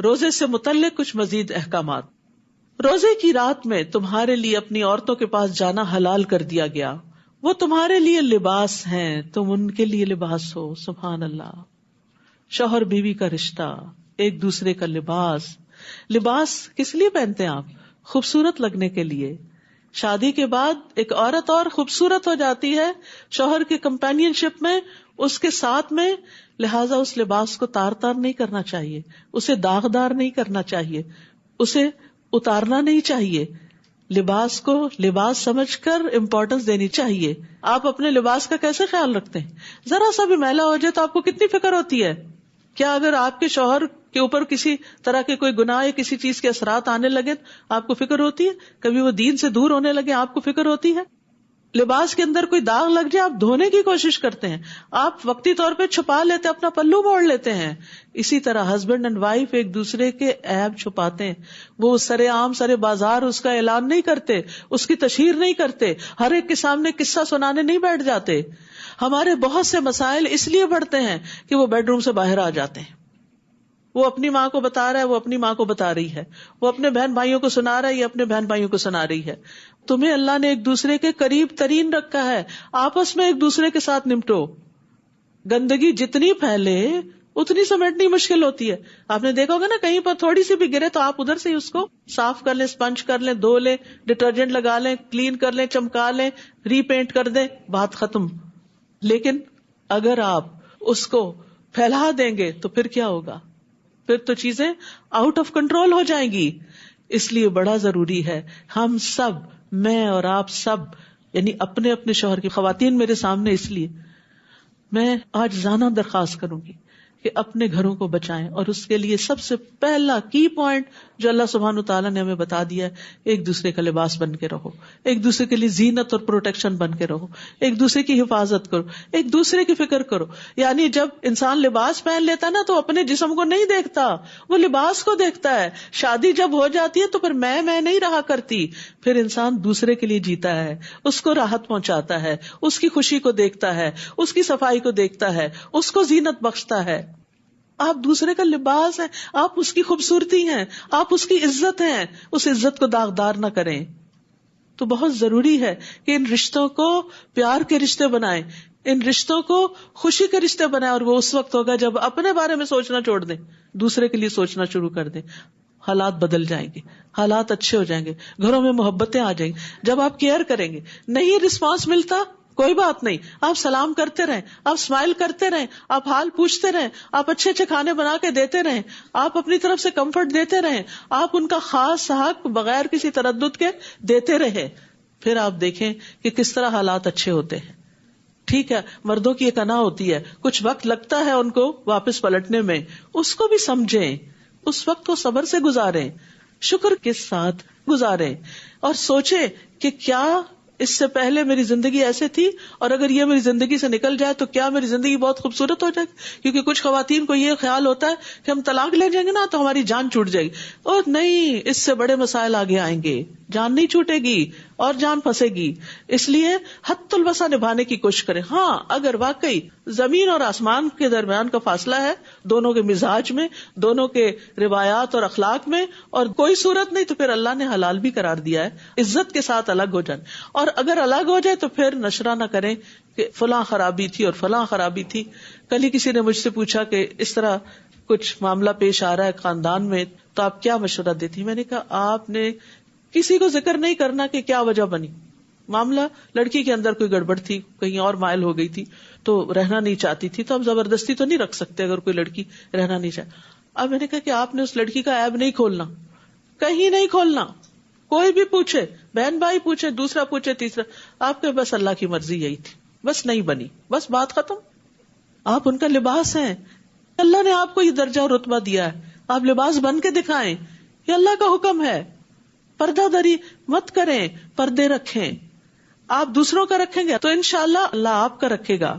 روزے سے متعلق کچھ مزید احکامات. روزے کی رات میں تمہارے لیے اپنی عورتوں کے پاس جانا حلال کر دیا گیا. وہ تمہارے لیے لباس ہیں, تم ان کے لیے لباس ہو. سبحان اللہ. شوہر بیوی کا رشتہ, ایک دوسرے کا لباس. لباس کس لیے پہنتے ہیں آپ؟ خوبصورت لگنے کے لیے. شادی کے بعد ایک عورت اور خوبصورت ہو جاتی ہے شوہر کے کمپینین شپ میں, اس کے ساتھ میں, لہذا اس لباس کو تار تار نہیں کرنا چاہیے, اسے داغدار نہیں کرنا چاہیے, اسے اتارنا نہیں چاہیے. لباس کو لباس سمجھ کر امپورٹنس دینی چاہیے. آپ اپنے لباس کا کیسے خیال رکھتے ہیں؟ ذرا سا بھی میلا ہو جائے تو آپ کو کتنی فکر ہوتی ہے. کیا اگر آپ کے شوہر کے اوپر کسی طرح کے کوئی گناہ یا کسی چیز کے اثرات آنے لگے آپ کو فکر ہوتی ہے؟ کبھی وہ دین سے دور ہونے لگے آپ کو فکر ہوتی ہے؟ لباس کے اندر کوئی داغ لگ جائے آپ دھونے کی کوشش کرتے ہیں, آپ وقتی طور پہ چھپا لیتے, اپنا پلو موڑ لیتے ہیں. اسی طرح ہسبینڈ اینڈ وائف ایک دوسرے کے عیب چھپاتے ہیں. وہ سرے عام سرے بازار اس کا اعلان نہیں کرتے, اس کی تشہیر نہیں کرتے, ہر ایک کے سامنے قصہ سنانے نہیں بیٹھ جاتے. ہمارے بہت سے مسائل اس لیے بڑھتے ہیں کہ وہ بیڈ روم سے باہر آ جاتے ہیں. وہ اپنی ماں کو بتا رہا ہے, وہ اپنی ماں کو بتا رہی ہے, وہ اپنے بہن بھائیوں کو سنا رہا ہے, یہ اپنے بہن بھائیوں کو سنا رہی ہے. تمہیں اللہ نے ایک دوسرے کے قریب ترین رکھا ہے, آپس میں ایک دوسرے کے ساتھ نمٹو. گندگی جتنی پھیلے اتنی سمیٹنی مشکل ہوتی ہے. آپ نے دیکھا ہوگا نا, کہیں پر تھوڑی سی بھی گرے تو آپ ادھر سے ہی اس کو صاف کر لیں, اسپنج کر لیں, دھو لیں, ڈٹرجنٹ لگا لیں, کلین کر لیں, چمکا لیں, ری پینٹ کر دیں, بات ختم. لیکن اگر آپ اس کو پھیلا دیں گے تو پھر کیا ہوگا؟ پھر تو چیزیں آؤٹ آف کنٹرول ہو جائیں گی. اس لیے بڑا ضروری ہے ہم سب, میں اور آپ سب, یعنی اپنے اپنے شوہر کی, خواتین میرے سامنے, اس لیے میں آج زانہ درخواست کروں گی کہ اپنے گھروں کو بچائیں. اور اس کے لیے سب سے پہلا کی پوائنٹ جو اللہ سبحانہ وتعالیٰ نے ہمیں بتا دیا ہے, ایک دوسرے کا لباس بن کے رہو, ایک دوسرے کے لیے زینت اور پروٹیکشن بن کے رہو, ایک دوسرے کی حفاظت کرو, ایک دوسرے کی فکر کرو. یعنی جب انسان لباس پہن لیتا نا تو اپنے جسم کو نہیں دیکھتا, وہ لباس کو دیکھتا ہے. شادی جب ہو جاتی ہے تو پھر میں نہیں رہا کرتی, پھر انسان دوسرے کے لیے جیتا ہے, اس کو راحت پہنچاتا ہے, اس کی خوشی کو دیکھتا ہے, اس کی صفائی کو دیکھتا ہے, اس کو زینت بخشتا ہے. آپ دوسرے کا لباس ہیں, آپ اس کی خوبصورتی ہیں, آپ اس کی عزت ہیں, اس عزت کو داغدار نہ کریں. تو بہت ضروری ہے کہ ان رشتوں کو پیار کے رشتے بنائیں, ان رشتوں کو خوشی کے رشتے بنائیں. اور وہ اس وقت ہوگا جب اپنے بارے میں سوچنا چھوڑ دیں, دوسرے کے لیے سوچنا شروع کر دیں. حالات بدل جائیں گے, حالات اچھے ہو جائیں گے, گھروں میں محبتیں آ جائیں گی. جب آپ کیئر کریں گے, نہیں رسپانس ملتا کوئی بات نہیں, آپ سلام کرتے رہیں, آپ اسمائل کرتے رہیں, آپ حال پوچھتے رہیں, آپ اچھے اچھے کھانے بنا کے دیتے رہیں, آپ اپنی طرف سے کمفرٹ دیتے رہیں, آپ ان کا خاص حق بغیر کسی تردد کے دیتے رہیں. پھر آپ دیکھیں کہ کس طرح حالات اچھے ہوتے ہیں. ٹھیک ہے, مردوں کی ایک انا ہوتی ہے, کچھ وقت لگتا ہے ان کو واپس پلٹنے میں, اس کو بھی سمجھیں, اس وقت کو صبر سے گزاریں, شکر کے ساتھ گزاریں, اور سوچیں کہ کیا اس سے پہلے میری زندگی ایسے تھی, اور اگر یہ میری زندگی سے نکل جائے تو کیا میری زندگی بہت خوبصورت ہو جائے گی. کیونکہ کچھ خواتین کو یہ خیال ہوتا ہے کہ ہم طلاق لے جائیں گے نا تو ہماری جان چھوٹ جائے گی. اور نہیں, اس سے بڑے مسائل آگے آئیں گے, جان نہیں چھوٹے گی اور جان پھنسے گی. اس لیے حد الوسع نبھانے کی کوشش کریں. ہاں, اگر واقعی زمین اور آسمان کے درمیان کا فاصلہ ہے, دونوں کے مزاج میں, دونوں کے روایات اور اخلاق میں, اور کوئی صورت نہیں, تو پھر اللہ نے حلال بھی قرار دیا ہے عزت کے ساتھ الگ ہو جانا. اور اگر الگ ہو جائے تو پھر نشرہ نہ کریں کہ فلاں خرابی تھی اور فلاں خرابی تھی. کل ہی کسی نے مجھ سے پوچھا کہ اس طرح کچھ معاملہ پیش آ رہا ہے خاندان میں, تو آپ کیا مشورہ دیتی؟ میں نے کہا آپ نے کسی کو ذکر نہیں کرنا کہ کیا وجہ بنی. معاملہ لڑکی کے اندر کوئی گڑبڑ تھی, کہیں اور مائل ہو گئی تھی تو رہنا نہیں چاہتی تھی, تو ہم زبردستی تو نہیں رکھ سکتے اگر کوئی لڑکی رہنا نہیں چاہے. اب میں نے کہا کہ آپ نے اس لڑکی کا عیب نہیں کھولنا, کہیں نہیں کھولنا. کوئی بھی پوچھے, بہن بھائی پوچھے, دوسرا پوچھے, تیسرا, آپ کے بس اللہ کی مرضی یہی تھی, بس نہیں بنی, بس بات ختم. آپ ان کا لباس ہیں, اللہ نے آپ کو یہ درجہ اور رتبہ دیا ہے, آپ لباس بن کے دکھائیں, یہ اللہ کا حکم ہے. پردہ داری مت کریں, پردے رکھیں. آپ دوسروں کا رکھیں گے تو انشاءاللہ اللہ آپ کا رکھے گا.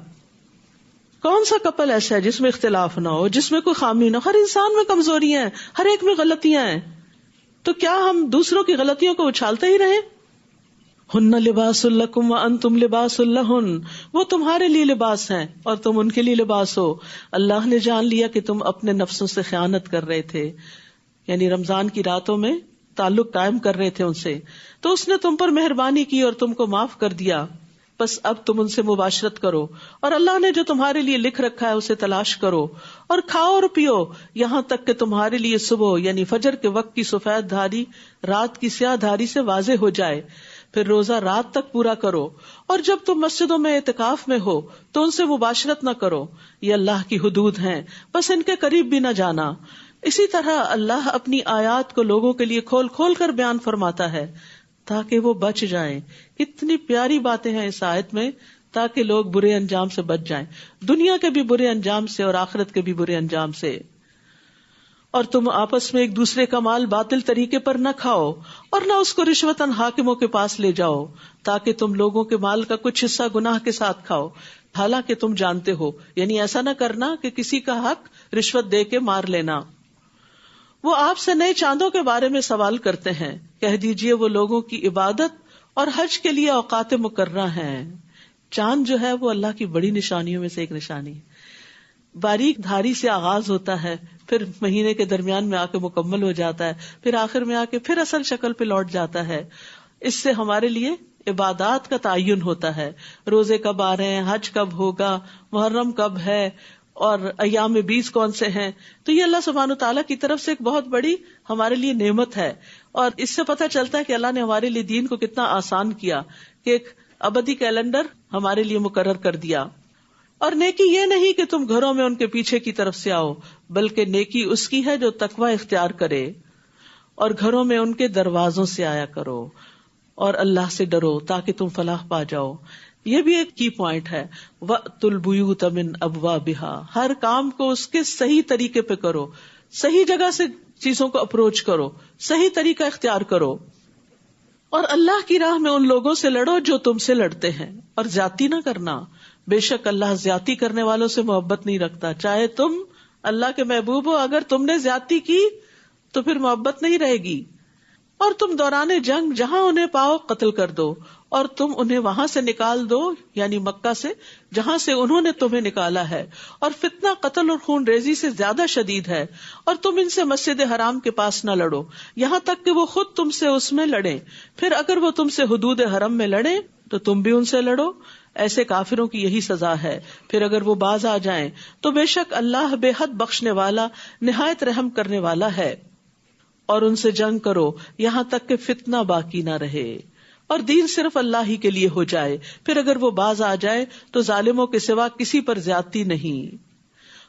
کون سا کپل ایسا ہے جس میں اختلاف نہ ہو, جس میں کوئی خامی نہ ہو؟ ہر انسان میں کمزوریاں ہیں, ہر ایک میں غلطیاں ہیں. تو کیا ہم دوسروں کی غلطیوں کو اچھالتے ہی رہیں؟ ہن لباس لکم وانتم لباس لہن, وہ تمہارے لیے لباس ہیں اور تم ان کے لیے لباس ہو. اللہ نے جان لیا کہ تم اپنے نفسوں سے خیانت کر رہے تھے, یعنی رمضان کی راتوں میں تعلق قائم کر رہے تھے ان سے، تو اس نے تم پر مہربانی کی اور تم کو معاف کر دیا، بس اب تم ان سے مباشرت کرو، اور اللہ نے جو تمہارے لیے لکھ رکھا ہے اسے تلاش کرو، اور کھاؤ اور پیو یہاں تک کہ تمہارے لیے صبح یعنی فجر کے وقت کی سفید دھاری رات کی سیاہ دھاری سے واضح ہو جائے، پھر روزہ رات تک پورا کرو، اور جب تم مسجدوں میں اعتکاف میں ہو تو ان سے مباشرت نہ کرو، یہ اللہ کی حدود ہیں، بس ان کے قریب بھی نہ جانا۔ اسی طرح اللہ اپنی آیات کو لوگوں کے لیے کھول کھول کر بیان فرماتا ہے تاکہ وہ بچ جائیں۔ کتنی پیاری باتیں ہیں اس آیت میں، تاکہ لوگ برے انجام سے بچ جائیں، دنیا کے بھی برے انجام سے اور آخرت کے بھی برے انجام سے۔ اور تم آپس میں ایک دوسرے کا مال باطل طریقے پر نہ کھاؤ، اور نہ اس کو رشوتاً حاکموں کے پاس لے جاؤ، تاکہ تم لوگوں کے مال کا کچھ حصہ گناہ کے ساتھ کھاؤ، حالانکہ تم جانتے ہو، یعنی ایسا نہ کرنا کہ کسی کا حق رشوت دے کے مار لینا۔ وہ آپ سے نئے چاندوں کے بارے میں سوال کرتے ہیں، کہہ دیجئے وہ لوگوں کی عبادت اور حج کے لیے اوقات مقررہ ہیں۔ چاند جو ہے وہ اللہ کی بڑی نشانیوں میں سے ایک نشانی ہے، باریک دھاری سے آغاز ہوتا ہے، پھر مہینے کے درمیان میں آ کے مکمل ہو جاتا ہے، پھر آخر میں آ کے پھر اصل شکل پہ لوٹ جاتا ہے۔ اس سے ہمارے لیے عبادات کا تعین ہوتا ہے، روزے کب آ رہے ہیں، حج کب ہوگا، محرم کب ہے، اور ایام 20 کون سے ہیں۔ تو یہ اللہ سبحانہ تعالیٰ کی طرف سے ایک بہت بڑی ہمارے لیے نعمت ہے، اور اس سے پتہ چلتا ہے کہ اللہ نے ہمارے لیے دین کو کتنا آسان کیا کہ ایک ابدی کیلنڈر ہمارے لیے مقرر کر دیا۔ اور نیکی یہ نہیں کہ تم گھروں میں ان کے پیچھے کی طرف سے آؤ، بلکہ نیکی اس کی ہے جو تقوی اختیار کرے، اور گھروں میں ان کے دروازوں سے آیا کرو، اور اللہ سے ڈرو تاکہ تم فلاح پا جاؤ۔ یہ بھی ایک کی پوائنٹ ہے، وَأْتُوا الْبُيُوتَ مِنْ أَبْوَابِهَا، ہر کام کو اس کے صحیح طریقے پہ کرو، صحیح جگہ سے چیزوں کو اپروچ کرو، صحیح طریقہ اختیار کرو، اور اللہ کی راہ میں ان لوگوں سے لڑو جو تم سے لڑتے ہیں، اور زیادتی نہ کرنا، بے شک اللہ زیادتی کرنے والوں سے محبت نہیں رکھتا۔ چاہے تم اللہ کے محبوب ہو، اگر تم نے زیادتی کی تو پھر محبت نہیں رہے گی۔ اور تم دوران جنگ جہاں انہیں پاؤ قتل کر دو، اور تم انہیں وہاں سے نکال دو، یعنی مکہ سے جہاں سے انہوں نے تمہیں نکالا ہے، اور فتنہ قتل اور خون ریزی سے زیادہ شدید ہے، اور تم ان سے مسجد حرام کے پاس نہ لڑو یہاں تک کہ وہ خود تم سے اس میں لڑیں، پھر اگر وہ تم سے حدود حرم میں لڑیں تو تم بھی ان سے لڑو، ایسے کافروں کی یہی سزا ہے، پھر اگر وہ باز آ جائیں تو بے شک اللہ بے حد بخشنے والا نہایت رحم کرنے والا ہے۔ اور ان سے جنگ کرو یہاں تک کہ فتنہ باقی نہ رہے اور دین صرف اللہ ہی کے لیے ہو جائے، پھر اگر وہ باز آ جائے تو ظالموں کے سوا کسی پر زیادتی نہیں۔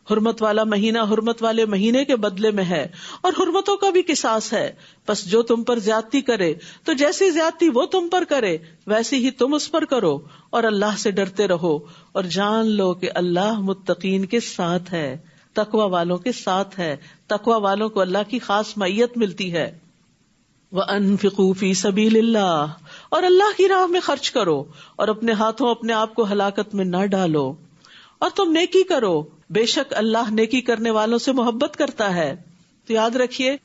حرمت والا مہینہ حرمت والے مہینے کے بدلے میں ہے، اور حرمتوں کا بھی قصاص ہے، بس جو تم پر زیادتی کرے تو جیسی زیادتی وہ تم پر کرے ویسی ہی تم اس پر کرو، اور اللہ سے ڈرتے رہو، اور جان لو کہ اللہ متقین کے ساتھ ہے، تقوی والوں کے ساتھ ہے، تقوی والوں کو اللہ کی خاص معیت ملتی ہے۔ وَأَنفِقُوا فِي سَبِيلِ اللَّهِ، اور اللہ کی راہ میں خرچ کرو، اور اپنے ہاتھوں اپنے آپ کو ہلاکت میں نہ ڈالو، اور تم نیکی کرو، بے شک اللہ نیکی کرنے والوں سے محبت کرتا ہے۔ تو یاد رکھیے،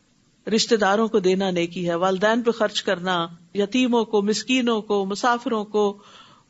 رشتہ داروں کو دینا نیکی ہے، والدین پہ خرچ کرنا، یتیموں کو، مسکینوں کو، مسافروں کو،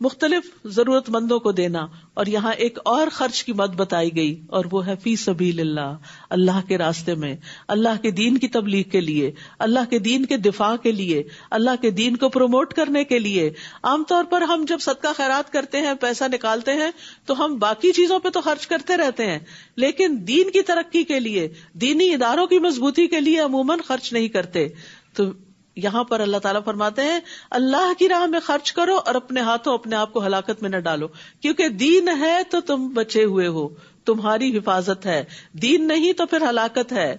مختلف ضرورت مندوں کو دینا۔ اور یہاں ایک اور خرچ کی مد بتائی گئی، اور وہ ہے فی سبیل اللہ، اللہ کے راستے میں، اللہ کے دین کی تبلیغ کے لیے، اللہ کے دین کے دفاع کے لیے، اللہ کے دین کو پروموٹ کرنے کے لیے۔ عام طور پر ہم جب صدقہ خیرات کرتے ہیں، پیسہ نکالتے ہیں، تو ہم باقی چیزوں پہ تو خرچ کرتے رہتے ہیں، لیکن دین کی ترقی کے لیے، دینی اداروں کی مضبوطی کے لیے عموماً خرچ نہیں کرتے۔ تو یہاں پر اللہ تعالیٰ فرماتے ہیں اللہ کی راہ میں خرچ کرو، اور اپنے ہاتھوں اپنے آپ کو ہلاکت میں نہ ڈالو، کیونکہ دین ہے تو تم بچے ہوئے ہو، تمہاری حفاظت ہے، دین نہیں تو پھر ہلاکت ہے۔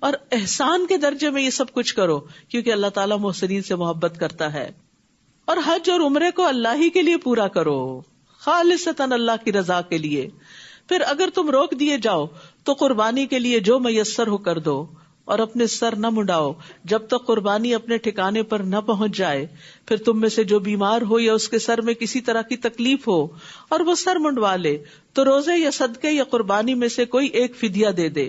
اور احسان کے درجے میں یہ سب کچھ کرو، کیونکہ اللہ تعالیٰ محسنین سے محبت کرتا ہے۔ اور حج اور عمرے کو اللہ ہی کے لیے پورا کرو، خالصتاً اللہ کی رضا کے لیے۔ پھر اگر تم روک دیے جاؤ تو قربانی کے لیے جو میسر ہو کر دو، اور اپنے سر نہ منڈاؤ جب تک قربانی اپنے ٹھکانے پر نہ پہنچ جائے۔ پھر تم میں سے جو بیمار ہو یا اس کے سر میں کسی طرح کی تکلیف ہو اور وہ سر منڈوا لے تو روزے یا صدقے یا قربانی میں سے کوئی ایک فدیہ دے دے۔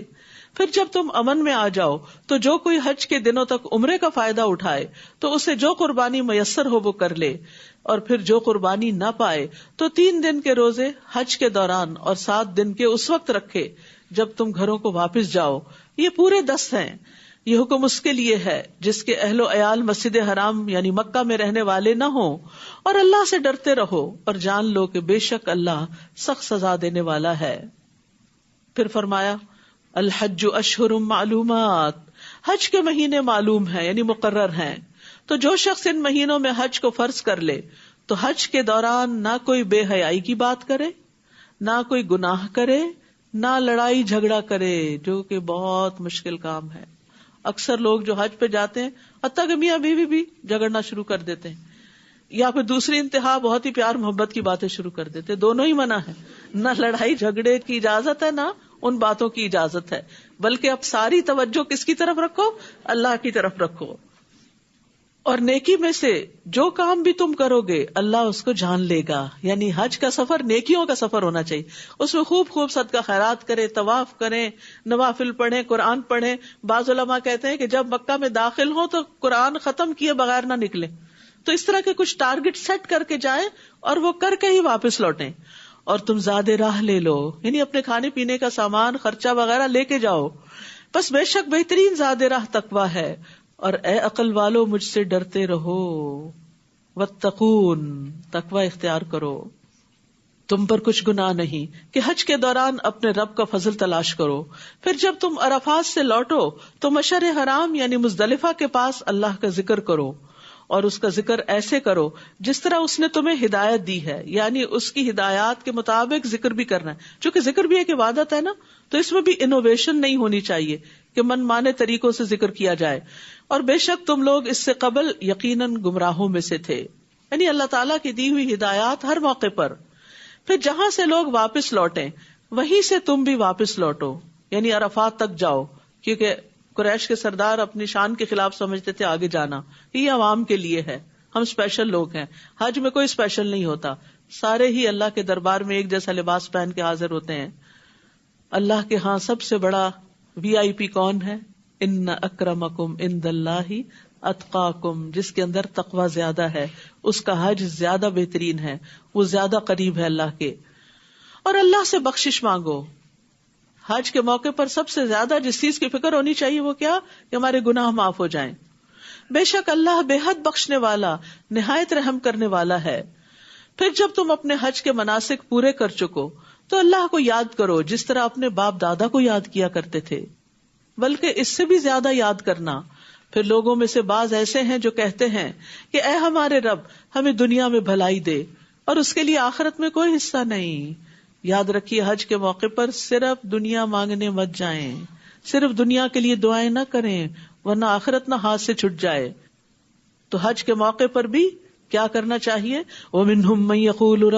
پھر جب تم امن میں آ جاؤ تو جو کوئی حج کے دنوں تک عمرے کا فائدہ اٹھائے تو اسے جو قربانی میسر ہو وہ کر لے، اور پھر جو قربانی نہ پائے تو 3 دن کے روزے حج کے دوران اور 7 دن کے اس وقت رکھے جب تم گھروں کو واپس جاؤ۔ یہ پورے 10 ہیں۔ یہ حکم اس کے لیے ہے جس کے اہل و عیال مسجد حرام یعنی مکہ میں رہنے والے نہ ہوں، اور اللہ سے ڈرتے رہو اور جان لو کہ بے شک اللہ سخت سزا دینے والا ہے۔ پھر فرمایا الحج اشہر معلومات، حج کے مہینے معلوم ہیں یعنی مقرر ہیں، تو جو شخص ان مہینوں میں حج کو فرض کر لے تو حج کے دوران نہ کوئی بے حیائی کی بات کرے، نہ کوئی گناہ کرے، نہ لڑائی جھگڑا کرے، جو کہ بہت مشکل کام ہے۔ اکثر لوگ جو حج پہ جاتے ہیں حتیٰ کہ میاں بیوی بھی جھگڑنا شروع کر دیتے ہیں، یا پھر دوسری انتہا بہت ہی پیار محبت کی باتیں شروع کر دیتے ہیں۔ دونوں ہی منع ہے، نہ لڑائی جھگڑے کی اجازت ہے نہ ان باتوں کی اجازت ہے، بلکہ اب ساری توجہ کس کی طرف رکھو؟ اللہ کی طرف رکھو۔ اور نیکی میں سے جو کام بھی تم کرو گے اللہ اس کو جان لے گا، یعنی حج کا سفر نیکیوں کا سفر ہونا چاہیے، اس میں خوب خوب صدقہ خیرات کریں، طواف کریں، نوافل پڑھیں، قرآن پڑھیں۔ بعض علماء کہتے ہیں کہ جب مکہ میں داخل ہوں تو قرآن ختم کیے بغیر نہ نکلیں، تو اس طرح کے کچھ ٹارگٹ سیٹ کر کے جائیں اور وہ کر کے ہی واپس لوٹیں۔ اور تم زیادہ راہ لے لو، یعنی اپنے کھانے پینے کا سامان خرچہ وغیرہ لے کے جاؤ، بس بے شک بہترین زیادہ راہ تقویٰ ہے، اور اے عقل والو مجھ سے ڈرتے رہو، واتقون، تقویٰ اختیار کرو۔ تم پر کچھ گناہ نہیں کہ حج کے دوران اپنے رب کا فضل تلاش کرو، پھر جب تم عرفات سے لوٹو تو مشعر حرام یعنی مزدلفہ کے پاس اللہ کا ذکر کرو، اور اس کا ذکر ایسے کرو جس طرح اس نے تمہیں ہدایت دی ہے، یعنی اس کی ہدایات کے مطابق ذکر بھی کرنا ہے۔ چونکہ ذکر بھی ایک عبادت ہے نا، تو اس میں بھی انوویشن نہیں ہونی چاہیے کہ من مانے طریقوں سے ذکر کیا جائے۔ اور بے شک تم لوگ اس سے قبل یقیناً گمراہوں میں سے تھے، یعنی اللہ تعالیٰ کی دی ہوئی ہدایات ہر موقع پر۔ پھر جہاں سے لوگ واپس لوٹیں وہیں سے تم بھی واپس لوٹو، یعنی عرفات تک جاؤ، کیونکہ قریش کے سردار اپنی شان کے خلاف سمجھتے تھے آگے جانا، یہ عوام کے لیے ہے، ہم اسپیشل لوگ ہیں۔ حج میں کوئی اسپیشل نہیں ہوتا، سارے ہی اللہ کے دربار میں ایک جیسا لباس پہن کے حاضر ہوتے ہیں۔ اللہ کے ہاں سب سے بڑا VIP کون ہے؟ ان اکرمکم عند اللہ اتقاکم، جس کے اندر تقوی زیادہ ہے اس کا حج زیادہ بہترین ہے، وہ زیادہ قریب ہے اللہ کے۔ اور اللہ سے بخشش مانگو۔ حج کے موقع پر سب سے زیادہ جس چیز کی فکر ہونی چاہیے وہ کیا؟ کہ ہمارے گناہ معاف ہو جائیں۔ بے شک اللہ بے حد بخشنے والا نہایت رحم کرنے والا ہے۔ پھر جب تم اپنے حج کے مناسک پورے کر چکو تو اللہ کو یاد کرو جس طرح اپنے باپ دادا کو یاد کیا کرتے تھے، بلکہ اس سے بھی زیادہ یاد کرنا۔ پھر لوگوں میں سے بعض ایسے ہیں جو کہتے ہیں کہ اے ہمارے رب ہمیں دنیا میں بھلائی دے اور اس کے لیے آخرت میں کوئی حصہ نہیں۔ یاد رکھیے حج کے موقع پر صرف دنیا مانگنے مت جائیں، صرف دنیا کے لیے دعائیں نہ کریں ورنہ آخرت نہ ہاتھ سے چھٹ جائے۔ تو حج کے موقع پر بھی کیا کرنا چاہیے؟ وَمِنْهُمْ مَنْ يَقُولُ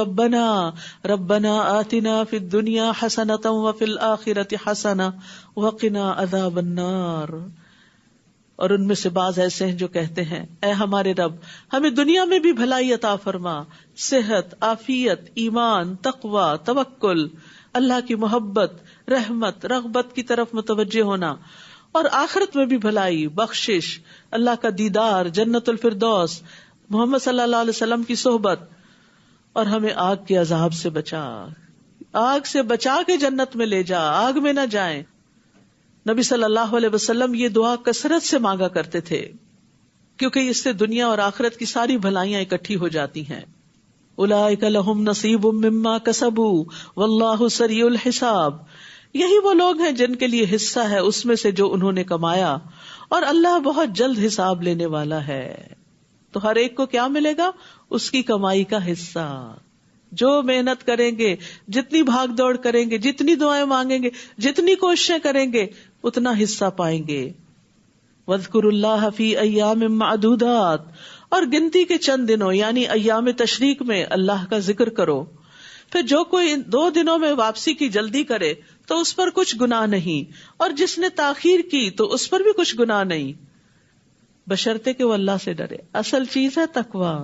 رَبَّنَا آتِنَا فِي الدُّنْيَا حَسَنَةً وَفِي الْآخِرَةِ حَسَنَةً وَقِنَا عَذَابَ النَّارِ۔ اور ان میں سے بعض ایسے ہیں جو کہتے ہیں اے ہمارے رب ہمیں دنیا میں بھی بھلائی عطا فرما، صحت، عافیت، ایمان، تقوی، توکل، اللہ کی محبت، رحمت، رغبت کی طرف متوجہ ہونا، اور آخرت میں بھی بھلائی، بخشش، اللہ کا دیدار، جنت الفردوس، محمد صلی اللہ علیہ وسلم کی صحبت، اور ہمیں آگ کے عذاب سے بچا، آگ سے بچا کے جنت میں لے جا، آگ میں نہ جائیں۔ نبی صلی اللہ علیہ وسلم یہ دعا کثرت سے مانگا کرتے تھے کیونکہ اس سے دنیا اور آخرت کی ساری بھلائیاں اکٹھی ہو جاتی ہیں۔ اولئک لہم نصیب مما کسبوا واللہ سریع الحساب، یہی وہ لوگ ہیں جن کے لیے حصہ ہے اس میں سے جو انہوں نے کمایا، اور اللہ بہت جلد حساب لینے والا ہے۔ تو ہر ایک کو کیا ملے گا؟ اس کی کمائی کا حصہ۔ جو محنت کریں گے، جتنی بھاگ دوڑ کریں گے، جتنی دعائیں مانگیں گے، جتنی کوششیں کریں گے، اتنا حصہ پائیں گے۔ وَاذْكُرُوا اللَّهَ فِي أَيَّامٍ مَّعْدُودَاتٍ، اور گنتی کے چند دنوں یعنی ایام تشریق میں اللہ کا ذکر کرو۔ پھر جو کوئی 2 دنوں میں واپسی کی جلدی کرے تو اس پر کچھ گناہ نہیں، اور جس نے تاخیر کی تو اس پر بھی کچھ گناہ نہیں، بشرطے کہ وہ اللہ سے ڈرے۔ اصل چیز ہے تقوی۔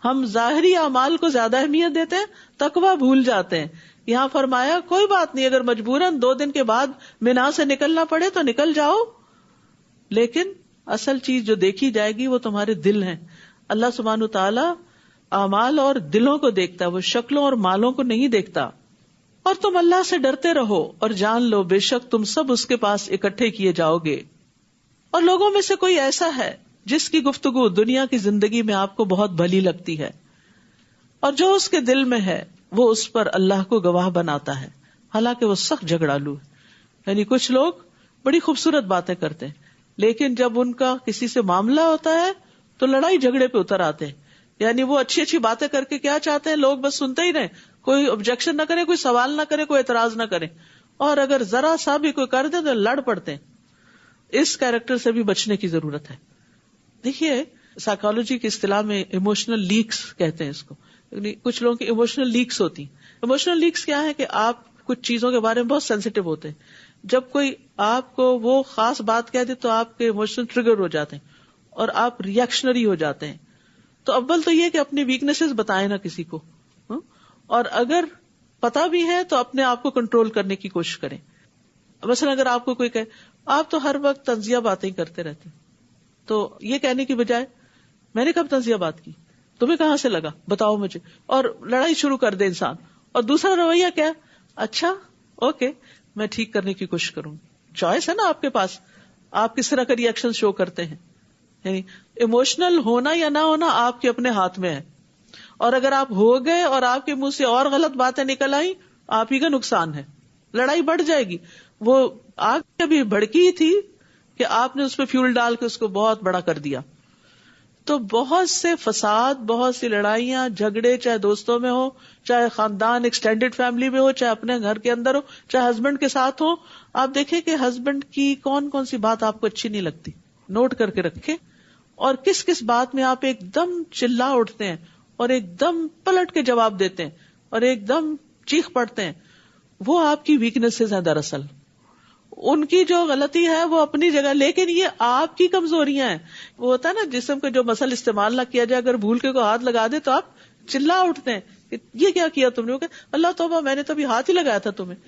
ہم ظاہری اعمال کو زیادہ اہمیت دیتے ہیں، تقوی بھول جاتے ہیں۔ یہاں فرمایا کوئی بات نہیں، اگر مجبوراً 2 دن کے بعد مینا سے نکلنا پڑے تو نکل جاؤ، لیکن اصل چیز جو دیکھی جائے گی وہ تمہارے دل ہیں۔ اللہ سبحانہ تعالیٰ اعمال اور دلوں کو دیکھتا ہے، وہ شکلوں اور مالوں کو نہیں دیکھتا۔ اور تم اللہ سے ڈرتے رہو اور جان لو بے شک تم سب اس کے پاس اکٹھے کیے جاؤ گے۔ اور لوگوں میں سے کوئی ایسا ہے جس کی گفتگو دنیا کی زندگی میں آپ کو بہت بھلی لگتی ہے، اور جو اس کے دل میں ہے وہ اس پر اللہ کو گواہ بناتا ہے، حالانکہ وہ سخت جھگڑالو ہے. یعنی کچھ لوگ بڑی خوبصورت باتیں کرتے ہیں، لیکن جب ان کا کسی سے معاملہ ہوتا ہے تو لڑائی جھگڑے پہ اتر آتے ہیں. یعنی وہ اچھی اچھی باتیں کر کے کیا چاہتے ہیں، لوگ بس سنتے ہی رہیں، کوئی آبجیکشن نہ کرے، کوئی سوال نہ کرے، کوئی اعتراض نہ کرے، اور اگر ذرا سا بھی کوئی کر دے تو لڑ پڑتے ہیں. اس کیریکٹر سے بھی بچنے کی ضرورت ہے. دیکھیے سائیکالوجی کی اصطلاح میں ایموشنل لیکس کہتے ہیں اس کو. یعنی کچھ لوگوں کی ایموشنل لیکس ہوتی ہیں. ایموشنل لیکس کیا ہے کہ آپ کچھ چیزوں کے بارے میں بہت سینسیٹیو ہوتے ہیں. جب کوئی آپ کو وہ خاص بات کہہ دے تو آپ کے ایموشن ٹریگر ہو جاتے ہیں اور آپ ریئیکشنری ہو جاتے ہیں. تو اول تو یہ کہ اپنی ویکنیسز بتائیں نا کسی کو، اور اگر پتا بھی ہے تو اپنے آپ کو کنٹرول کرنے کی کوشش کریں. مثلا اگر آپ کو کوئی کہے آپ تو ہر وقت طنزیہ باتیں کرتے رہتے، تو یہ کہنے کی بجائے میں نے کب طنزیہ بات کی، تمہیں کہاں سے لگا، بتاؤ مجھے، اور لڑائی شروع کر دے انسان. اور دوسرا رویہ کیا، اچھا اوکے میں ٹھیک کرنے کی کوشش کروں. چوائس ہے نا آپ کے پاس، آپ کس طرح کا ری ایکشن شو کرتے ہیں. یعنی ایموشنل ہونا یا نہ ہونا آپ کے اپنے ہاتھ میں ہے، اور اگر آپ ہو گئے اور آپ کے منہ سے اور غلط باتیں نکل آئی، آپ ہی کا نقصان ہے، لڑائی بڑھ جائے گی. وہ آگ ابھی بھڑکی تھی کہ آپ نے اس پہ فیول ڈال کے اس کو بہت بڑا کر دیا. تو بہت سے فساد، بہت سی لڑائیاں جھگڑے، چاہے دوستوں میں ہو، چاہے خاندان ایکسٹینڈیڈ فیملی میں ہو، چاہے اپنے گھر کے اندر ہو، چاہے ہسبینڈ کے ساتھ ہو. آپ دیکھیں کہ ہسبینڈ کی کون کون سی بات آپ کو اچھی نہیں لگتی، نوٹ کر کے رکھیں، اور کس کس بات میں آپ ایک دم چلا اٹھتے ہیں اور ایک دم پلٹ کے جواب دیتے ہیں اور ایک دم چیخ پڑتے ہیں. وہ آپ کی ویکنیسز ہیں دراصل. ان کی جو غلطی ہے وہ اپنی جگہ، لیکن یہ آپ کی کمزوریاں ہیں. وہ ہوتا ہے نا جسم کا جو مسل استعمال نہ کیا جائے، اگر بھول کے کوئی ہاتھ لگا دے تو آپ چلا اٹھتے ہیں کہ یہ کیا کیا تم نے. اللہ توبہ، میں نے تو ابھی ہاتھ ہی لگایا تھا تمہیں.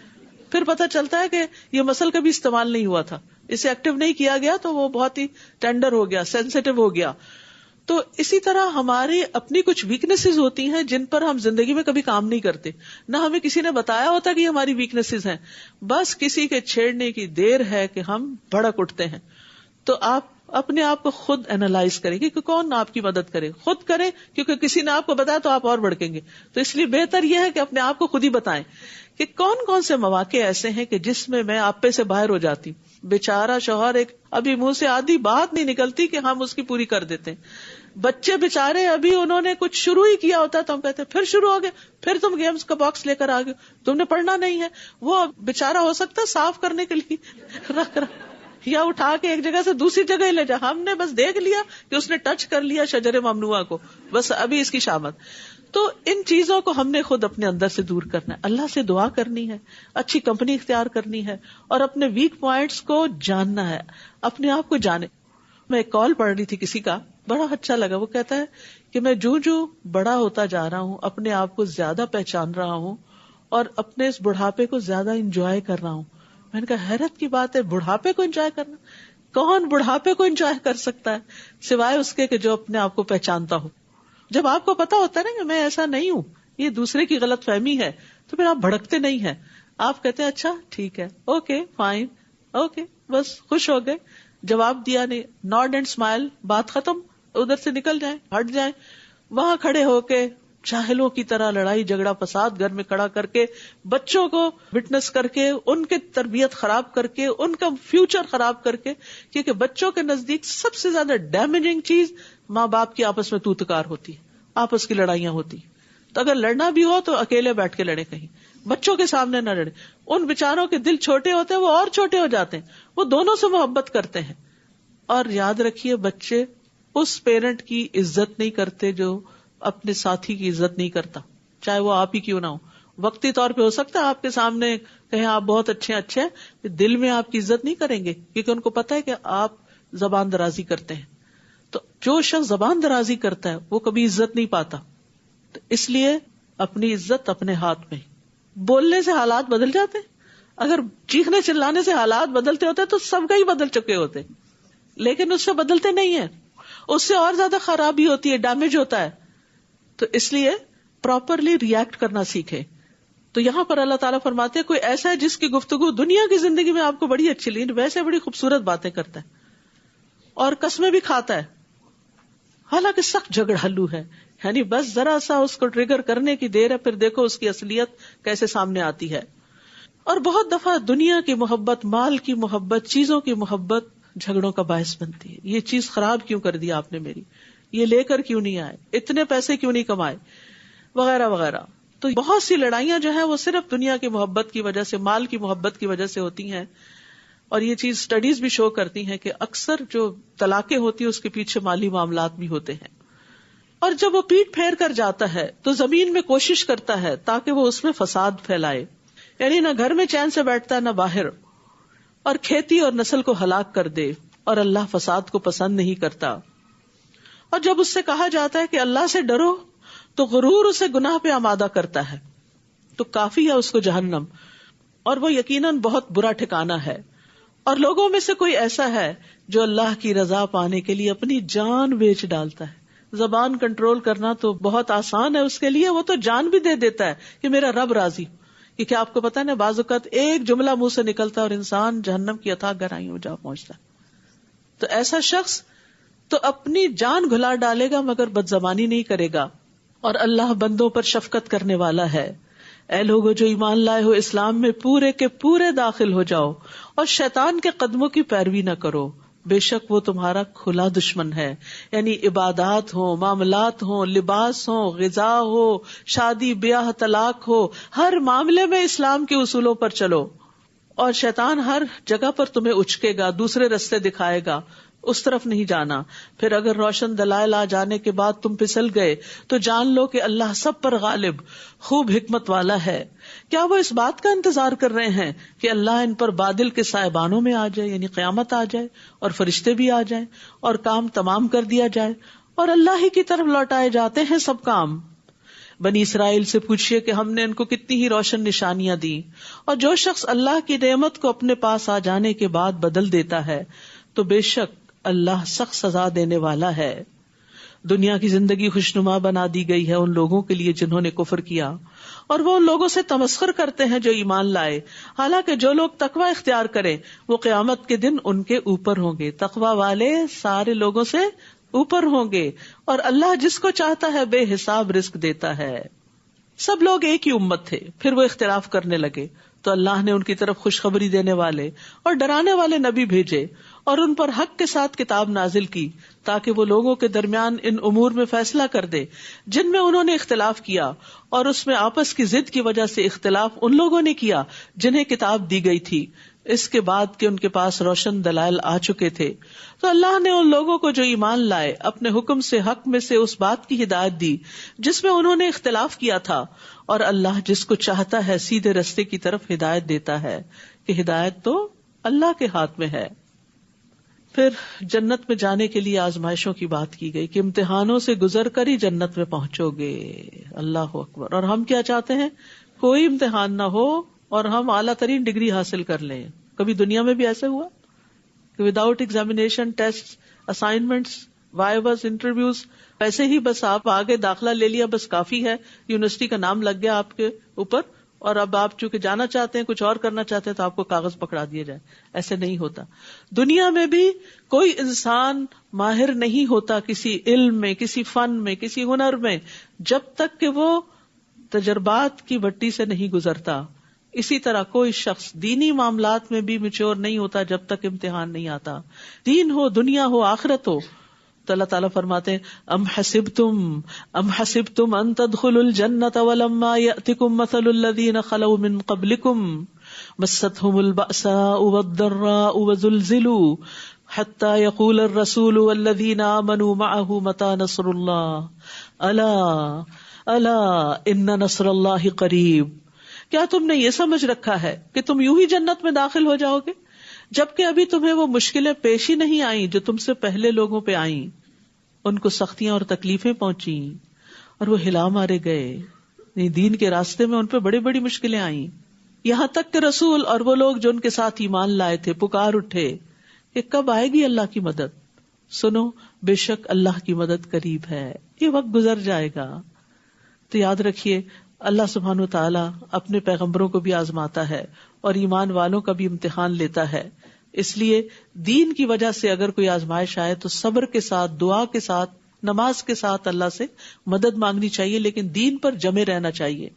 پھر پتہ چلتا ہے کہ یہ مسل کبھی استعمال نہیں ہوا تھا، اسے ایکٹیو نہیں کیا گیا تو وہ بہت ہی ٹینڈر ہو گیا، سینسیٹیو ہو گیا. تو اسی طرح ہماری اپنی کچھ ویکنیسز ہوتی ہیں جن پر ہم زندگی میں کبھی کام نہیں کرتے، نہ ہمیں کسی نے بتایا ہوتا کہ یہ ہماری ویکنیسز ہیں. بس کسی کے چھیڑنے کی دیر ہے کہ ہم بھڑک اٹھتے ہیں. تو آپ اپنے آپ کو خود اینالائز کریں کہ کون آپ کی مدد کرے، خود کریں، کیونکہ کسی نے آپ کو بتایا تو آپ اور بھڑکیں گے. تو اس لیے بہتر یہ ہے کہ اپنے آپ کو خود ہی بتائیں کہ کون کون سے مواقع ایسے ہیں کہ جس میں میں آپ پہ سے باہر ہو جاتی ہوں. بیچارہ شوہر، ایک ابھی منہ سے آدھی بات نہیں نکلتی کہ ہم اس کی پوری کر دیتے ہیں. بچے بیچارے ابھی انہوں نے کچھ شروع ہی کیا ہوتا ہے تو ہم کہتے ہیں پھر شروع ہو گئے، پھر تم گیمز کا باکس لے کر آ گئے، تم نے پڑھنا نہیں ہے. وہ بیچارہ ہو سکتا ہے صاف کرنے کے لیے رکھ یا اٹھا کے ایک جگہ سے دوسری جگہ لے جا. ہم نے بس دیکھ لیا کہ اس نے ٹچ کر لیا شجر ممنوعہ کو، بس ابھی اس کی شامت. تو ان چیزوں کو ہم نے خود اپنے اندر سے دور کرنا ہے. اللہ سے دعا کرنی ہے، اچھی کمپنی اختیار کرنی ہے، اور اپنے ویک پوائنٹس کو جاننا ہے، اپنے آپ کو جانے. میں ایک کال پڑھ رہی تھی کسی کا، بڑا اچھا لگا. وہ کہتا ہے کہ میں جو بڑا ہوتا جا رہا ہوں اپنے آپ کو زیادہ پہچان رہا ہوں اور اپنے اس بڑھاپے کو زیادہ انجوائے کر رہا ہوں. میں نے کہا حیرت کی بات ہے، بڑھاپے کو انجوائے کرنا، کون بڑھاپے کو انجوائے کر سکتا ہے سوائے اس کے کہ جو اپنے آپ کو پہچانتا ہو. جب آپ کو پتا ہوتا ہے نا کہ میں ایسا نہیں ہوں، یہ دوسرے کی غلط فہمی ہے، تو پھر آپ بھڑکتے نہیں ہیں. آپ کہتے ہیں اچھا ٹھیک ہے، اوکے فائن، اوکے، بس خوش ہو گئے، جواب دیا نہیں، نوڈ اینڈ اسمائل، بات ختم، ادھر سے نکل جائیں، ہٹ جائیں. وہاں کھڑے ہو کے جاہلوں کی طرح لڑائی جھگڑا فساد گھر میں کھڑا کر کے، بچوں کو وٹنس کر کے، ان کی تربیت خراب کر کے، ان کا فیوچر خراب کر کے. کیونکہ بچوں کے نزدیک سب سے زیادہ ڈیمیجنگ چیز ماں باپ کی آپس میں توتکار ہوتی ہے، آپس کی لڑائیاں ہوتی. تو اگر لڑنا بھی ہو تو اکیلے بیٹھ کے لڑے، کہیں بچوں کے سامنے نہ لڑے. ان بیچاروں کے دل چھوٹے ہوتے ہیں، وہ اور چھوٹے ہو جاتے ہیں، وہ دونوں سے محبت کرتے ہیں. اور یاد رکھیے بچے اس پیرنٹ کی عزت نہیں کرتے جو اپنے ساتھی کی عزت نہیں کرتا، چاہے وہ آپ ہی کیوں نہ ہو. وقتی طور پہ ہو سکتا ہے آپ کے سامنے کہیں آپ بہت اچھے ہیں، دل میں آپ کی عزت نہیں کریں گے، کیونکہ ان کو پتا ہے کہ آپ زبان درازی کرتے ہیں. تو جو شخص زبان درازی کرتا ہے وہ کبھی عزت نہیں پاتا. تو اس لیے اپنی عزت اپنے ہاتھ میں. بولنے سے حالات بدل جاتے ہیں، اگر چیخنے چلانے سے حالات بدلتے ہوتے تو سب کا ہی بدل چکے ہوتے، لیکن اس سے بدلتے نہیں ہیں، اس سے اور زیادہ خرابی ہوتی ہے، ڈیمیج ہوتا ہے. تو اس لیے پراپرلی ریئیکٹ کرنا سیکھے. تو یہاں پر اللہ تعالیٰ فرماتے ہیں کوئی ایسا ہے جس کی گفتگو دنیا کی زندگی میں آپ کو بڑی اچھی لگی، ویسے بڑی خوبصورت باتیں کرتا ہے. اور قسمیں بھی کھاتا ہے، حالانکہ سخت جھگڑالو ہے. یعنی بس ذرا سا اس کو ٹریگر کرنے کی دیر ہے، پھر دیکھو اس کی اصلیت کیسے سامنے آتی ہے. اور بہت دفعہ دنیا کی محبت، مال کی محبت، چیزوں کی محبت جھگڑوں کا باعث بنتی ہے. یہ چیز خراب کیوں کر دی آپ نے میری، یہ لے کر کیوں نہیں آئے، اتنے پیسے کیوں نہیں کمائے، وغیرہ وغیرہ. تو بہت سی لڑائیاں جو ہیں وہ صرف دنیا کی محبت کی وجہ سے، مال کی محبت کی وجہ سے ہوتی ہیں. اور یہ چیز سٹڈیز بھی شو کرتی ہیں کہ اکثر جو طلاقیں ہوتی ہیں اس کے پیچھے مالی معاملات بھی ہوتے ہیں. اور جب وہ پیٹ پھیر کر جاتا ہے تو زمین میں کوشش کرتا ہے تاکہ وہ اس میں فساد پھیلائے، یعنی نہ گھر میں چین سے بیٹھتا نہ باہر، اور کھیتی اور نسل کو ہلاک کر دے. اور اللہ فساد کو پسند نہیں کرتا. اور جب اس سے کہا جاتا ہے کہ اللہ سے ڈرو تو غرور اسے گناہ پہ آمادہ کرتا ہے، تو کافی ہے اس کو جہنم، اور وہ یقیناً بہت برا ٹھکانہ ہے. اور لوگوں میں سے کوئی ایسا ہے جو اللہ کی رضا پانے کے لیے اپنی جان بیچ ڈالتا ہے. زبان کنٹرول کرنا تو بہت آسان ہے اس کے لیے، وہ تو جان بھی دے دیتا ہے کہ میرا رب راضی. کیونکہ آپ کو پتا ہے نا، بعض اوقات ایک جملہ منہ سے نکلتا ہے اور انسان جہنم کی اتھاہ گہرائیوں میں جا پہنچتا ہے. تو ایسا شخص تو اپنی جان گھلا ڈالے گا مگر بدزبانی نہیں کرے گا. اور اللہ بندوں پر شفقت کرنے والا ہے. اے لوگو جو ایمان لائے ہو، اسلام میں پورے کے پورے داخل ہو جاؤ اور شیطان کے قدموں کی پیروی نہ کرو، بے شک وہ تمہارا کھلا دشمن ہے. یعنی عبادات ہو، معاملات ہو، لباس ہو، غذا ہو، شادی بیاہ، طلاق ہو، ہر معاملے میں اسلام کے اصولوں پر چلو. اور شیطان ہر جگہ پر تمہیں اچکے گا، دوسرے رستے دکھائے گا، اس طرف نہیں جانا. پھر اگر روشن دلائل آ جانے کے بعد تم پھسل گئے تو جان لو کہ اللہ سب پر غالب، خوب حکمت والا ہے. کیا وہ اس بات کا انتظار کر رہے ہیں کہ اللہ ان پر بادل کے سائبانوں میں آ جائے، یعنی قیامت آ جائے اور فرشتے بھی آ جائیں اور کام تمام کر دیا جائے اور اللہ ہی کی طرف لوٹائے جاتے ہیں سب کام. بنی اسرائیل سے پوچھئے کہ ہم نے ان کو کتنی ہی روشن نشانیاں دی. اور جو شخص اللہ کی نعمت کو اپنے پاس آ جانے کے بعد بدل دیتا ہے تو بے شک اللہ سخت سزا دینے والا ہے. دنیا کی زندگی خوشنما بنا دی گئی ہے ان لوگوں کے لیے جنہوں نے کفر کیا، اور وہ ان لوگوں سے تمسخر کرتے ہیں جو ایمان لائے. حالانکہ جو لوگ تقوی اختیار کریں وہ قیامت کے دن ان کے اوپر ہوں گے. تقوی والے سارے لوگوں سے اوپر ہوں گے، اور اللہ جس کو چاہتا ہے بے حساب رزق دیتا ہے. سب لوگ ایک ہی امت تھے، پھر وہ اختلاف کرنے لگے تو اللہ نے ان کی طرف خوشخبری دینے والے اور ڈرانے والے نبی بھیجے اور ان پر حق کے ساتھ کتاب نازل کی تاکہ وہ لوگوں کے درمیان ان امور میں فیصلہ کر دے جن میں انہوں نے اختلاف کیا، اور اس میں آپس کی ضد کی وجہ سے اختلاف ان لوگوں نے کیا جنہیں کتاب دی گئی تھی اس کے بعد کہ ان کے پاس روشن دلائل آ چکے تھے. تو اللہ نے ان لوگوں کو جو ایمان لائے اپنے حکم سے حق میں سے اس بات کی ہدایت دی جس میں انہوں نے اختلاف کیا تھا، اور اللہ جس کو چاہتا ہے سیدھے رستے کی طرف ہدایت دیتا ہے کہ ہدایت تو اللہ کے ہاتھ میں ہے. پھر جنت میں جانے کے لیے آزمائشوں کی بات کی گئی کہ امتحانوں سے گزر کر ہی جنت میں پہنچو گے. اللہ اکبر. اور ہم کیا چاہتے ہیں؟ کوئی امتحان نہ ہو اور ہم اعلیٰ ترین ڈگری حاصل کر لیں. کبھی دنیا میں بھی ایسے ہوا کہ without examination, test, assignments, vivas, interviews, ایسے ہی بس آپ آگے داخلہ لے لیا، بس کافی ہے، یونیورسٹی کا نام لگ گیا آپ کے اوپر، اور اب آپ چونکہ جانا چاہتے ہیں، کچھ اور کرنا چاہتے ہیں تو آپ کو کاغذ پکڑا دیا جائے. ایسے نہیں ہوتا. دنیا میں بھی کوئی انسان ماہر نہیں ہوتا کسی علم میں، کسی فن میں، کسی ہنر میں، جب تک کہ وہ تجربات کی بھٹی سے نہیں گزرتا. اسی طرح کوئی شخص دینی معاملات میں بھی میچور نہیں ہوتا جب تک امتحان نہیں آتا. دین ہو، دنیا ہو، آخرت ہو. تو اللہ تعالیٰ فرماتے ہیں ام حسبتم ان تدخلوا الجنة ولما يأتكم مثل الذين خلوا من قبلكم مستهم البأساء والضراء وزلزلوا حتى يقول الرسول والذين آمنوا معه متى نصر الله الا ان نصر الله قریب. کیا تم نے یہ سمجھ رکھا ہے کہ تم یوں ہی جنت میں داخل ہو جاؤ گے جبکہ ابھی تمہیں وہ مشکلیں پیش ہی نہیں آئیں جو تم سے پہلے لوگوں پہ آئیں؟ ان کو سختیاں اور تکلیفیں پہنچیں اور وہ ہلا مارے گئے. دین کے راستے میں ان پہ بڑی بڑی مشکلیں آئیں، یہاں تک کہ رسول اور وہ لوگ جو ان کے ساتھ ایمان لائے تھے پکار اٹھے کہ کب آئے گی اللہ کی مدد. سنو بے شک اللہ کی مدد قریب ہے، یہ وقت گزر جائے گا. تو یاد رکھیے اللہ سبحانہ وتعالی اپنے پیغمبروں کو بھی آزماتا ہے اور ایمان والوں کا بھی امتحان لیتا ہے اس لیے دین کی وجہ سے اگر کوئی آزمائش آئے تو صبر کے ساتھ، دعا کے ساتھ، نماز کے ساتھ اللہ سے مدد مانگنی چاہیے، لیکن دین پر جمے رہنا چاہیے.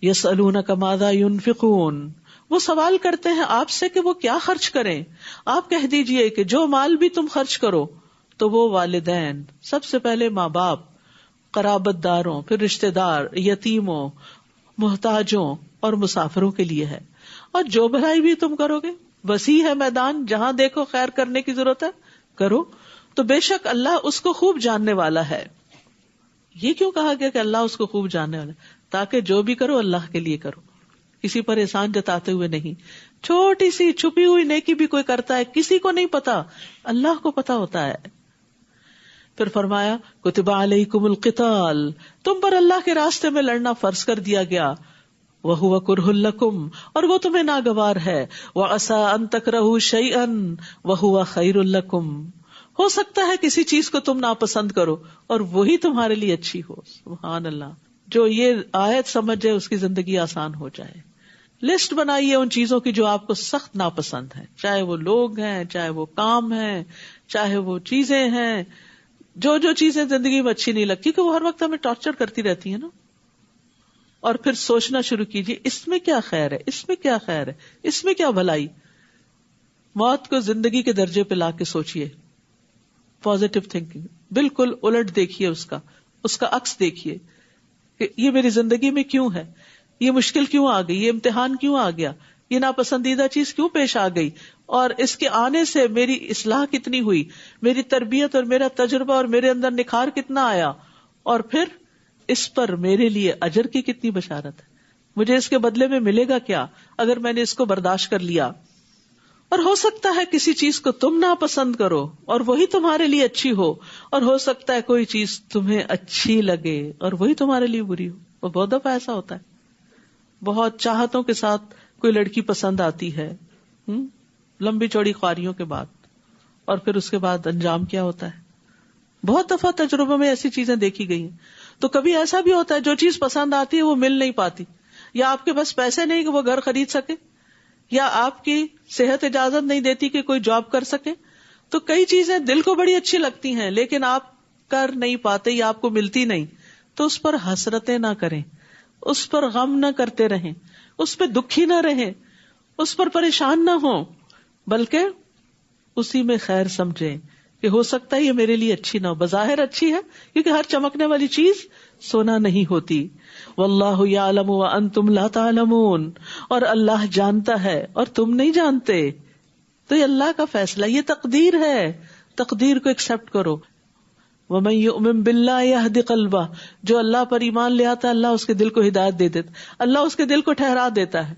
یسألونک ماذا ینفقون، وہ سوال کرتے ہیں آپ سے کہ وہ کیا خرچ کریں. آپ کہہ دیجئے کہ جو مال بھی تم خرچ کرو تو وہ والدین، سب سے پہلے ماں باپ، قرابت داروں، پھر رشتہ دار، یتیموں، محتاجوں اور مسافروں کے لیے ہے. اور جو بھلائی بھی تم کرو گے، وسیع ہے میدان، جہاں دیکھو خیر کرنے کی ضرورت ہے کرو، تو بے شک اللہ اس کو خوب جاننے والا ہے. یہ کیوں کہا گیا کہ اللہ اس کو خوب جاننے والا ہے؟ تاکہ جو بھی کرو اللہ کے لیے کرو، کسی پر احسان جتاتے ہوئے نہیں. چھوٹی سی چھپی ہوئی نیکی بھی کوئی کرتا ہے، کسی کو نہیں پتا، اللہ کو پتا ہوتا ہے. پھر فرمایا کتب علیکم القتال، تم پر اللہ کے راستے میں لڑنا فرض کر دیا گیا. وَهُوَ كُرْهٌ لَكُمْ، اور وہ تمہیں ناگوار ہے. وَعَسَىٰ أَن تَكْرَهُوا شَيْئًا وَهُوَ خَيْرٌ لَكُمْ، ہو سکتا ہے کسی چیز کو تم ناپسند کرو اور وہی تمہارے لیے اچھی ہو. سبحان اللہ. جو یہ آیت سمجھ جائے اس کی زندگی آسان ہو جائے. لسٹ بنائیے ان چیزوں کی جو آپ کو سخت ناپسند ہیں، چاہے وہ لوگ ہیں، چاہے وہ کام ہیں، چاہے وہ چیزیں ہیں. جو چیزیں زندگی میں اچھی نہیں لگتی کہ وہ ہر وقت ہمیں ٹارچر کرتی رہتی ہیں نا. اور پھر سوچنا شروع کیجیے اس میں کیا خیر ہے، اس میں کیا خیر ہے، اس میں کیا بھلائی. موت کو زندگی کے درجے پہ لا کے سوچیے. پازیٹو تھنکنگ، بالکل الٹ دیکھیے، اس کا عکس دیکھیے کہ یہ میری زندگی میں کیوں ہے، یہ مشکل کیوں آ گئی، یہ امتحان کیوں آ گیا، یہ ناپسندیدہ چیز کیوں پیش آ گئی، اور اس کے آنے سے میری اصلاح کتنی ہوئی، میری تربیت اور میرا تجربہ اور میرے اندر نکھار کتنا آیا، اور پھر اس پر میرے لیے اجر کی کتنی بشارت ہے، مجھے اس کے بدلے میں ملے گا کیا اگر میں نے اس کو برداشت کر لیا. اور ہو سکتا ہے کسی چیز کو تم ناپسند کرو اور وہی تمہارے لیے اچھی ہو، اور ہو سکتا ہے کوئی چیز تمہیں اچھی لگے اور وہی تمہارے لیے بری ہو. اور بہت دفعہ ایسا ہوتا ہے، بہت چاہتوں کے ساتھ کوئی لڑکی پسند آتی ہے، لمبی چوڑی خواریوں کے بعد، اور پھر اس کے بعد انجام کیا ہوتا ہے. بہت دفعہ تجربوں میں ایسی چیزیں دیکھی گئی ہیں. تو کبھی ایسا بھی ہوتا ہے جو چیز پسند آتی ہے وہ مل نہیں پاتی، یا آپ کے پاس پیسے نہیں کہ وہ گھر خرید سکے، یا آپ کی صحت اجازت نہیں دیتی کہ کوئی جاب کر سکے. تو کئی چیزیں دل کو بڑی اچھی لگتی ہیں لیکن آپ کر نہیں پاتے یا آپ کو ملتی نہیں، تو اس پر حسرتیں نہ کریں، اس پر غم نہ کرتے رہیں، اس پہ دکھی نہ رہیں، اس پر پریشان نہ ہوں، بلکہ اسی میں خیر سمجھیں کہ ہو سکتا ہے یہ میرے لیے اچھی نہ ہو. بظاہر اچھی ہے کیونکہ ہر چمکنے والی چیز سونا نہیں ہوتی. واللہ یعلم وانتم لا تعلمون، اور اللہ جانتا ہے اور تم نہیں جانتے. تو یہ اللہ کا فیصلہ، یہ تقدیر ہے، تقدیر کو ایکسپٹ کرو. ومن یؤمن باللہ یہد قلبہ، جو اللہ پر ایمان لے آتا ہے اللہ اس کے دل کو ہدایت دے دیتا، اللہ اس کے دل کو ٹھہرا دیتا ہے.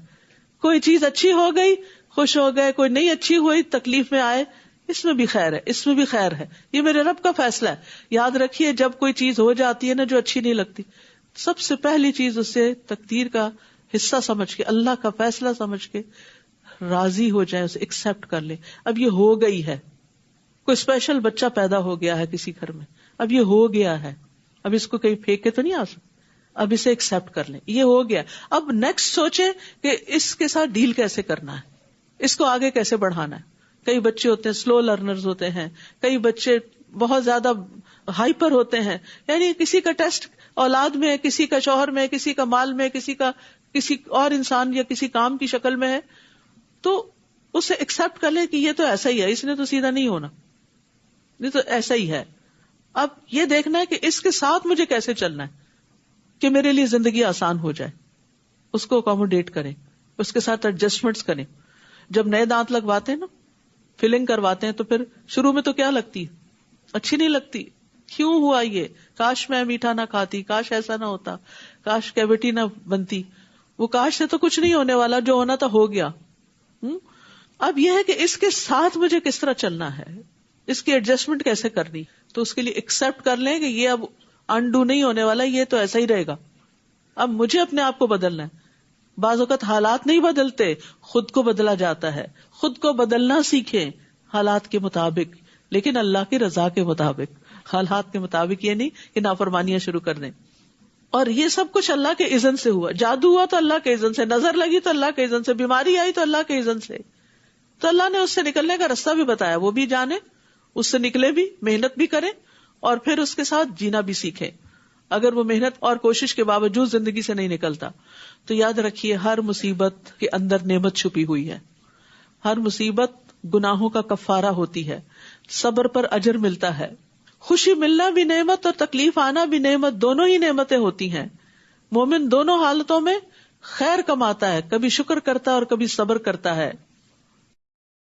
کوئی چیز اچھی ہو گئی خوش ہو گئے، کوئی نہیں اچھی ہوئی تکلیف میں آئے، اس میں بھی خیر ہے، اس میں بھی خیر ہے، یہ میرے رب کا فیصلہ ہے. یاد رکھیے جب کوئی چیز ہو جاتی ہے نا جو اچھی نہیں لگتی، سب سے پہلی چیز اسے تقدیر کا حصہ سمجھ کے، اللہ کا فیصلہ سمجھ کے راضی ہو جائے، اسے ایکسپٹ کر لے. اب یہ ہو گئی ہے، کوئی اسپیشل بچہ پیدا ہو گیا ہے کسی گھر میں، اب یہ ہو گیا ہے، اب اس کو کہیں پھینک کے تو نہیں آ سکتا، اب اسے ایکسپٹ کر لیں، یہ ہو گیا. اب نیکسٹ سوچے کہ اس کے ساتھ ڈیل کیسے کرنا ہے، اس کو آگے کیسے بڑھانا ہے. کئی بچے ہوتے ہیں سلو لرنرز ہوتے ہیں، کئی بچے بہت زیادہ ہائپر ہوتے ہیں، یعنی کسی کا ٹیسٹ اولاد میں ہے، کسی کا شوہر میں ہے، کسی کا مال میں ہے، کسی کا کسی اور انسان یا کسی کام کی شکل میں ہے. تو اسے ایکسپٹ کر لے کہ یہ تو ایسا ہی ہے، اس نے تو سیدھا نہیں ہونا، یہ تو ایسا ہی ہے. اب یہ دیکھنا ہے کہ اس کے ساتھ مجھے کیسے چلنا ہے کہ میرے لیے زندگی آسان ہو جائے. اس کو اکوموڈیٹ کریں، اس کے ساتھ ایڈجسٹمنٹس کریں. جب نئے دانت لگواتے ہیں نا، فلنگ کرواتے ہیں، تو پھر شروع میں تو کیا لگتی، اچھی نہیں لگتی، کیوں ہوا یہ، کاش میں میٹھا نہ کھاتی، کاش ایسا نہ ہوتا، کاش کیوٹی نہ بنتی. وہ کاش سے تو کچھ نہیں ہونے والا، جو ہونا تھا ہو گیا. اب یہ ہے کہ اس کے ساتھ مجھے کس طرح چلنا ہے، اس کی ایڈجسٹمنٹ کیسے کرنی. تو اس کے لیے ایکسپٹ کر لیں کہ یہ اب انڈو نہیں ہونے والا، یہ تو ایسا ہی رہے گا. اب مجھے اپنے آپ کو بدلنا ہے. بعض اوقات حالات نہیں بدلتے، خود کو بدلا جاتا ہے. خود کو بدلنا سیکھیں حالات کے مطابق، لیکن اللہ کی رضا کے مطابق. حالات کے مطابق یہ نہیں کہ نافرمانیاں شروع کر دیں. اور یہ سب کچھ اللہ کے اذن سے ہوا. جادو ہوا تو اللہ کے اذن سے، نظر لگی تو اللہ کے اذن سے، بیماری آئی تو اللہ کے اذن سے. تو اللہ نے اس سے نکلنے کا راستہ بھی بتایا، وہ بھی جانے، اس سے نکلے بھی، محنت بھی کریں اور پھر اس کے ساتھ جینا بھی سیکھیں. اگر وہ محنت اور کوشش کے باوجود زندگی سے نہیں نکلتا تو یاد رکھیے ہر مصیبت کے اندر نعمت چھپی ہوئی ہے. ہر مصیبت گناہوں کا کفارہ ہوتی ہے، صبر پر اجر ملتا ہے. خوشی ملنا بھی نعمت اور تکلیف آنا بھی نعمت، دونوں ہی نعمتیں ہوتی ہیں. مومن دونوں حالتوں میں خیر کماتا ہے، کبھی شکر کرتا ہے اور کبھی صبر کرتا ہے.